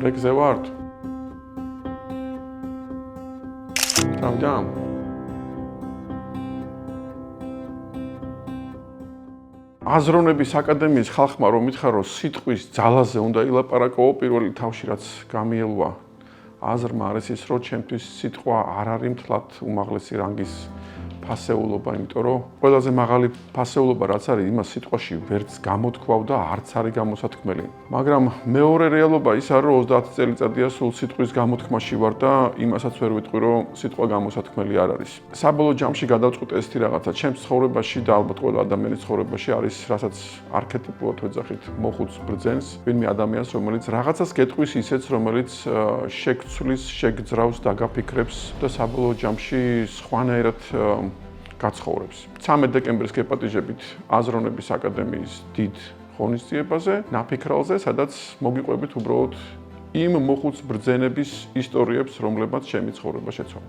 რეგზე ვართ? Pravda? აზროვნების აკადემიის ხალხმა რომ მითხარო სიტყვის ძალაზე უნდა ილაპარაკო პირველი თავში რაც გამიელვა აზრმა არის ის რომ ჩემთვის სიტყვა არ არის მთლად უმაღლესი რანგის ფასეულობა, იმიტომ რომ ყველაზე მაღალი ფასეულობა რაც არის იმას სიტყვაში ვერც გამოთქვავ და არც არის გამოსათქმელი. მაგრამ მეორე რეალობა ის არის რომ 30 წელიწადია სულ სიტყვის გამოთქმაში ვარ და იმასაც ვერ ვიტყვი რომ სიტყვა გამოსათქმელი არ არის. საბოლოო ჯამში გადავწყვიტე ესეთი რაღაცა ჩემს ცხოვრებაში და ალბათ ყველა ადამიანის ცხოვრებაში არის რასაც არქეტიპულად ვეძახით მოხუც ბრძენს ვინმე ადამიანს რომელიც რაღაცას გეტყვის ისეც რომელიც შეგცვლის, შეგძრავს, დაგაფიქრებს და საბოლოო ჯამში სხვანაირად გაცხოვრებს. 13 დეკემბრის გეპატიჟებით აზროვნების აკადემიის დიდ ღონისძიებაზე, ნაფიქრალზე, სადაც მოგიყვებით უბრალოდ იმ მოხუც ბრძენების ისტორიებს, რომლებმაც ჩემი ცხოვრება შეცვალა.